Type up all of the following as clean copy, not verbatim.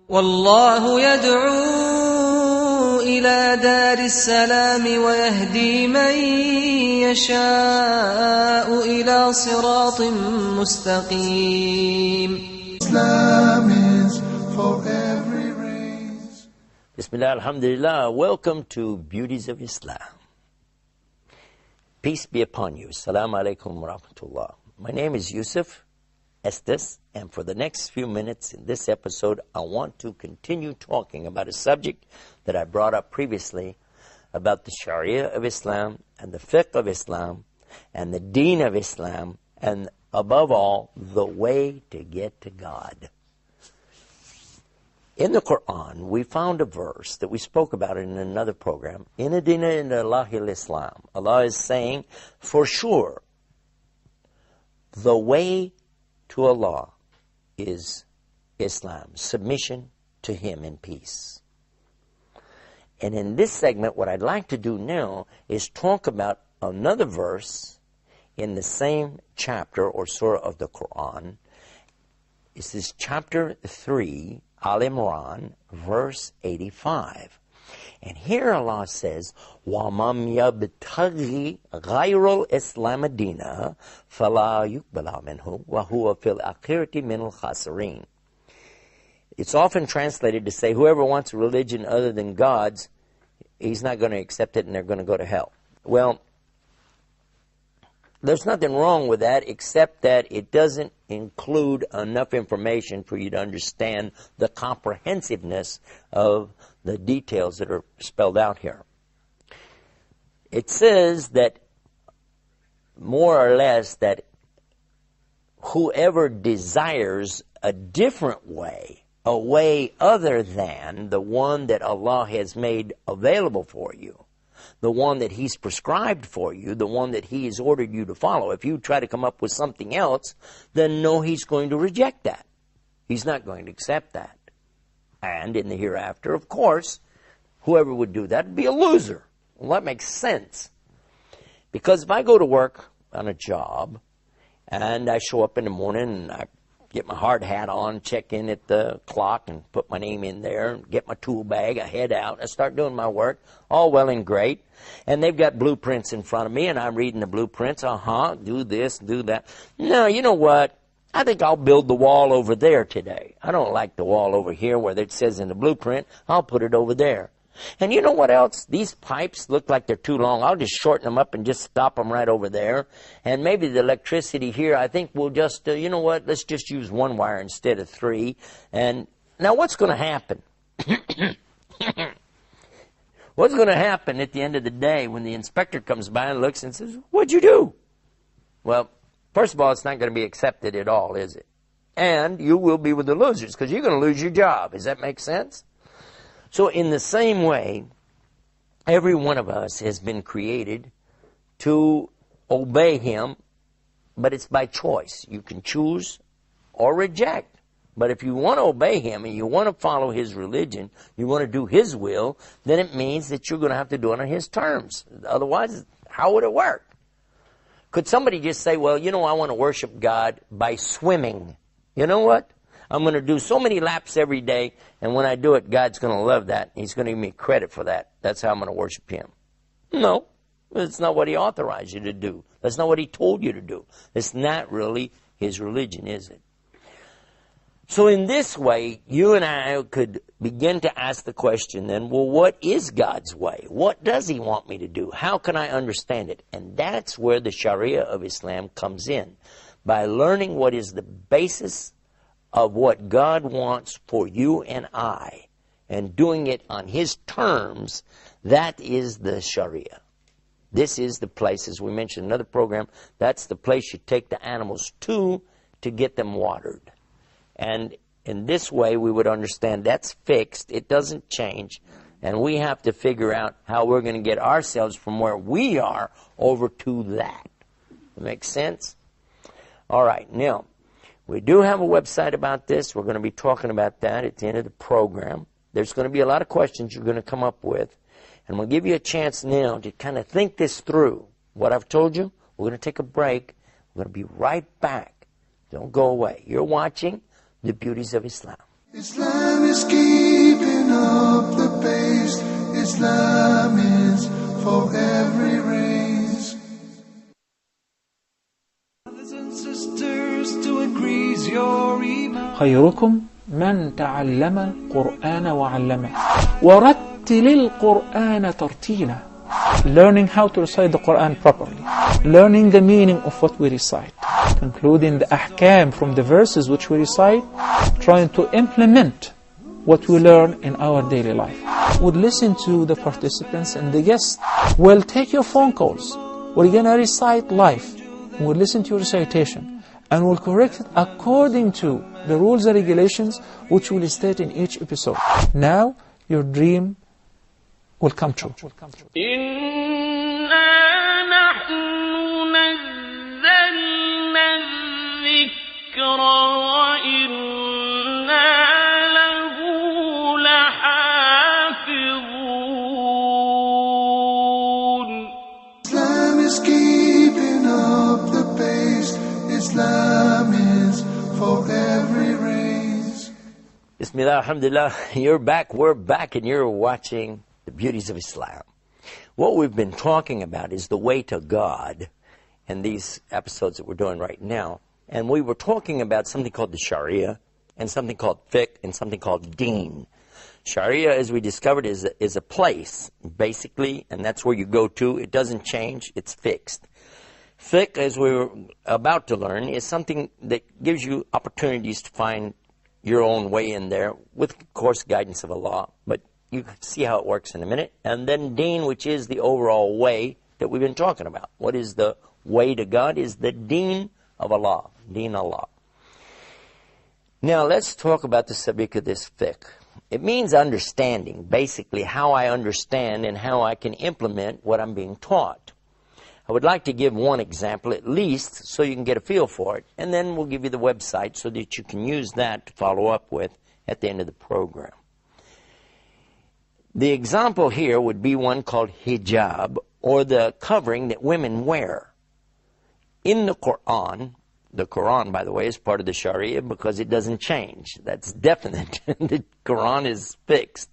والله يدعو إلى دار السلام ويهدي من يشاء إلى صراط مستقيم. Islam is for every race. Bismillah, alhamdulillah. Welcome to Beauties of Islam. Peace be upon you. Assalamu alaikum wa rahmatullah. My name is Yusuf, Estes, and for the next few minutes in this episode, I want to continue talking about a subject that I brought up previously about the Sharia of Islam and the fiqh of Islam and the deen of Islam and, above all, the way to get to God. In the Quran, we found a verse that we spoke about in another program. Inna dina inda Allahil Islam. Allah is saying, for sure, the way to Allah is Islam, submission to Him in peace. And in this segment, what I'd like to do now is talk about another verse in the same chapter or surah of the Quran. This is chapter 3, Al-Imran, verse 85. And here Allah says, وَمَمْ يَبْتَغِي غَيْرَ الْإِسْلَامَ دِينًا فَلَا يُقْبَلَ مِنْهُ وَهُوَ فِي الْآخِرَةِ مِنَ الْخَاسِرِينَ. It's often translated to say, whoever wants a religion other than God's, he's not going to accept it and they're going to go to hell. Well, there's nothing wrong with that except that it doesn't include enough information for you to understand the comprehensiveness of the details that are spelled out here. It says that, more or less, that whoever desires a different way, a way other than the one that Allah has made available for you, the one that He's prescribed for you, the one that He has ordered you to follow. If you try to come up with something else, then no, He's going to reject that. He's not going to accept that. And in the hereafter, of course, whoever would do that would be a loser. Well, that makes sense. Because if I go to work on a job, and I show up in the morning, and I get my hard hat on, check in at the clock, and put my name in there, and get my tool bag, I head out, I start doing my work, all well and great. And they've got blueprints in front of me, and I'm reading the blueprints. Do this, do that. No, you know what? I think I'll build the wall over there today. I don't like the wall over here where it says in the blueprint. I'll put it over there. And you know what else? These pipes look like they're too long. I'll just shorten them up and just stop them right over there. And maybe the electricity here, I think we'll just, you know what? Let's just use one wire instead of three. And now what's going to happen? What's going to happen at the end of the day when the inspector comes by and looks and says, what'd you do? Well, first of all, it's not going to be accepted at all, is it? And you will be with the losers because you're going to lose your job. Does that make sense? So in the same way, every one of us has been created to obey Him, but it's by choice. You can choose or reject. But if you want to obey Him and you want to follow His religion, you want to do His will, then it means that you're going to have to do it on His terms. Otherwise, how would it work? Could somebody just say, well, you know, I want to worship God by swimming. You know what? I'm going to do so many laps every day, and when I do it, God's going to love that. He's going to give me credit for that. That's how I'm going to worship Him. No, that's not what He authorized you to do. That's not what He told you to do. It's not really His religion, is it? So in this way, you and I could begin to ask the question then, well, what is God's way? What does He want me to do? How can I understand it? And that's where the Sharia of Islam comes in. By learning what is the basis of what God wants for you and I, and doing it on His terms, that is the Sharia. This is the place, as we mentioned in another program, that's the place you take the animals to get them watered. And in this way, we would understand that's fixed, it doesn't change, and we have to figure out how we're going to get ourselves from where we are over to that. That makes sense? All right, now, we do have a website about this. We're going to be talking about that at the end of the program. There's going to be a lot of questions you're going to come up with. And we'll give you a chance now to kind of think this through. What I've told you, we're going to take a break. We're going to be right back. Don't go away. You're watching The Beauties of Islam. Islam is keeping up the pace. Islam is for every race. Brothers and sisters, to increase your iman. خيركم من تعلم القرآن وعلمه ورتل القرآن ترتيلا. Learning how to recite the Quran properly, learning the meaning of what we recite, concluding the ahkam from the verses which we recite, trying to implement what we learn in our daily life. We'll listen to the participants and the guests. We'll take your phone calls. We're going to recite live. We'll listen to your recitation and we'll correct it according to the rules and regulations which we'll state in each episode. Now your dream will come true. Islam is keeping up the pace. Islam is for every race. Bismillah, alhamdulillah, you're back, we're back, and you're watching the Beauties of Islam. What we've been talking about is the way to God in these episodes that we're doing right now. And we were talking about something called the Sharia, and something called fiqh, and something called deen. Sharia, as we discovered, is a place, basically, and that's where you go to. It doesn't change, it's fixed. Fiqh, as we were about to learn, is something that gives you opportunities to find your own way in there, with, of course, guidance of Allah. But you see how it works in a minute. And then deen, which is the overall way that we've been talking about. What is the way to God? Is the deen of Allah. Deen Allah. Now, let's talk about the subject of this fiqh. It means understanding, basically, how I understand and how I can implement what I'm being taught. I would like to give one example at least so you can get a feel for it, and then we'll give you the website so that you can use that to follow up with at the end of the program. The example here would be one called hijab, or the covering that women wear. In the Quran, by the way, is part of the Sharia because it doesn't change. That's definite. The Quran is fixed.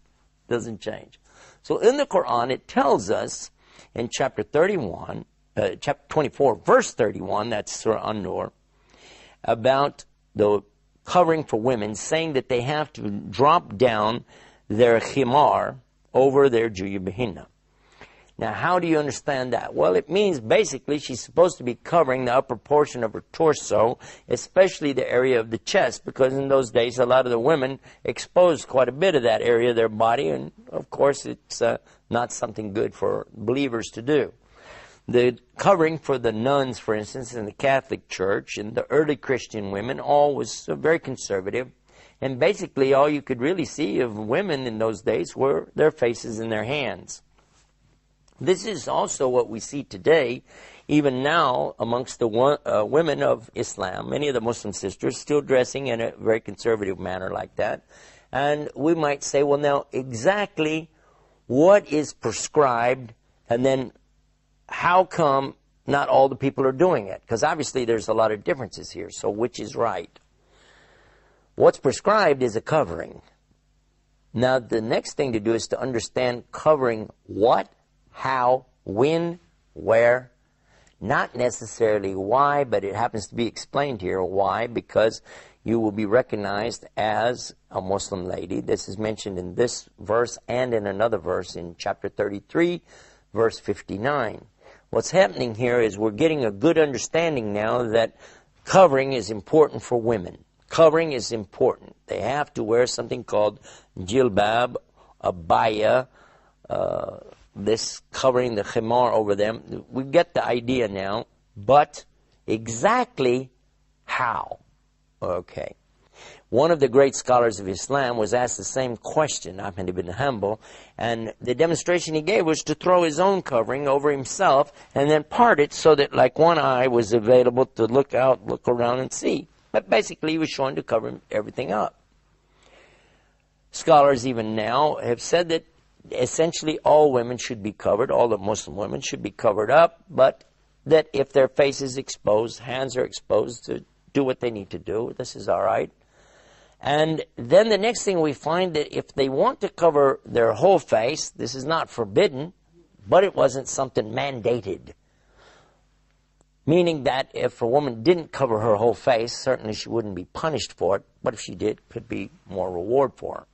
Doesn't change. So in the Quran, it tells us in chapter 24, verse 31, that's Surah An-Nur, about the covering for women, saying that they have to drop down their khimar over their juyubihinna. Now, how do you understand that? Well, it means basically she's supposed to be covering the upper portion of her torso, especially the area of the chest, because in those days a lot of the women exposed quite a bit of that area of their body, and of course it's not something good for believers to do. The covering for the nuns, for instance, in the Catholic Church and the early Christian women, all was very conservative. And basically all you could really see of women in those days were their faces and their hands. This is also what we see today, even now, amongst the women of Islam. Many of the Muslim sisters still dressing in a very conservative manner like that. And we might say, well, now, exactly what is prescribed, and then how come not all the people are doing it? Because obviously there's a lot of differences here, so which is right? What's prescribed is a covering. Now, the next thing to do is to understand covering what, how, when, where, not necessarily why, but it happens to be explained here why, because you will be recognized as a Muslim lady. This is mentioned in this verse and in another verse in chapter 33, verse 59. What's happening here is we're getting a good understanding now that covering is important for women. Covering is important. They have to wear something called jilbab, abaya, this covering the khimar over them. We get the idea now, but exactly how? Okay. One of the great scholars of Islam was asked the same question, Ahmed ibn Hanbal, and the demonstration he gave was to throw his own covering over himself and then part it so that like one eye was available to look out, look around and see. But basically he was showing to cover everything up. Scholars even now have said that essentially all women should be covered, all the Muslim women should be covered up, but that if their face is exposed, hands are exposed, to do what they need to do, this is all right. And then the next thing we find that if they want to cover their whole face, this is not forbidden, but it wasn't something mandated. Meaning that if a woman didn't cover her whole face, certainly she wouldn't be punished for it, but if she did, could be more reward for her.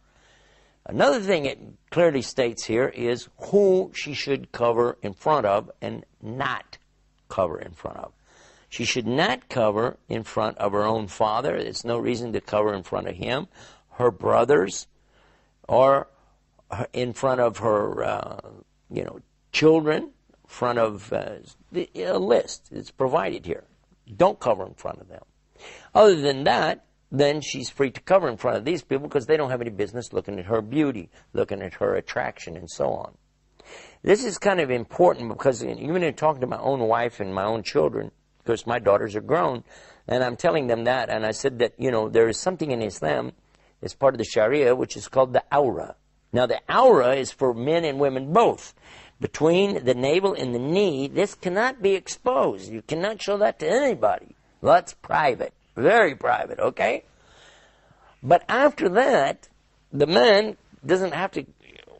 Another thing it clearly states here is who she should cover in front of and not cover in front of. She should not cover in front of her own father. There's no reason to cover in front of him, her brothers, or in front of her, children, in front of a list. It's provided here. Don't cover in front of them. Other than that, then she's free to cover in front of these people because they don't have any business looking at her beauty, looking at her attraction, and so on. This is kind of important because even in talking to my own wife and my own children, because my daughters are grown, and I'm telling them that, and I said that, there is something in Islam, as part of the Sharia, which is called the aura. Now, the aura is for men and women both. Between the navel and the knee, this cannot be exposed. You cannot show that to anybody. That's private, very private, okay? But after that, the man doesn't have to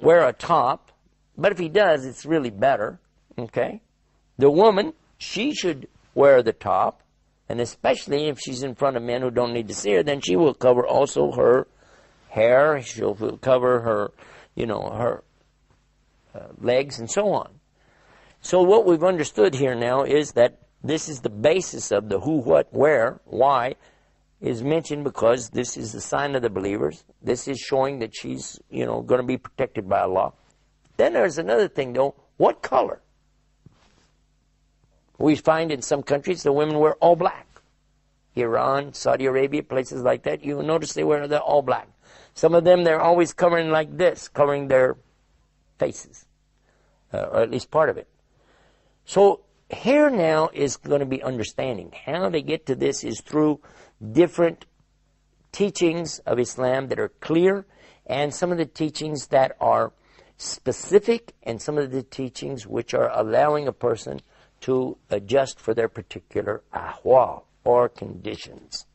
wear a top, but if he does, it's really better, okay? The woman, she should wear the top, and especially if she's in front of men who don't need to see her, then she will cover also her hair, she'll cover her, her legs and so on. So what we've understood here now is that this is the basis of the who, what, where, why is mentioned because this is the sign of the believers. This is showing that she's, going to be protected by Allah. Then there's another thing though, what color? We find in some countries the women wear all black. Iran, Saudi Arabia, places like that, you notice they're all black. Some of them, they're always covering like this, covering their faces, or at least part of it. So here now is going to be understanding. How they get to this is through different teachings of Islam that are clear, and some of the teachings that are specific, and some of the teachings which are allowing a person to adjust for their particular ahwal, or conditions.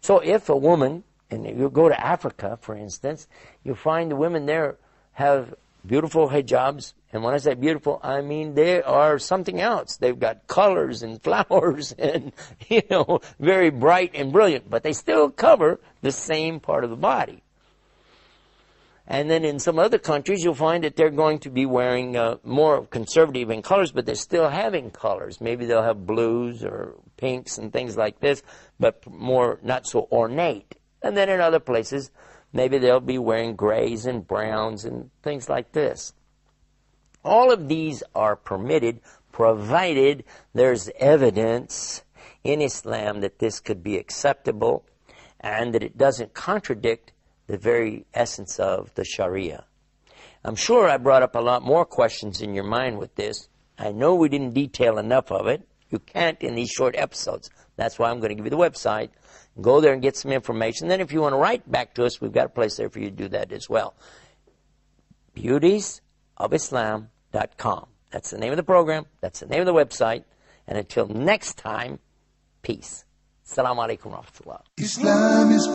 So if a woman, and you go to Africa, for instance, you find the women there have beautiful hijabs, and when I say beautiful, I mean they are something else. They've got colors and flowers and, very bright and brilliant, but they still cover the same part of the body. And then in some other countries, you'll find that they're going to be wearing more conservative in colors, but they're still having colors. Maybe they'll have blues or pinks and things like this, but more not so ornate. And then in other places, maybe they'll be wearing grays and browns and things like this. All of these are permitted, provided there's evidence in Islam that this could be acceptable and that it doesn't contradict the very essence of the Sharia. I'm sure I brought up a lot more questions in your mind with this. I know we didn't detail enough of it. You can't in these short episodes. That's why I'm going to give you the website. Go there and get some information. Then if you want to write back to us, we've got a place there for you to do that as well. Beautiesofislam.com. That's the name of the program. That's the name of the website. And until next time, peace. Assalamu alaikum wa rahmatullah. Islam is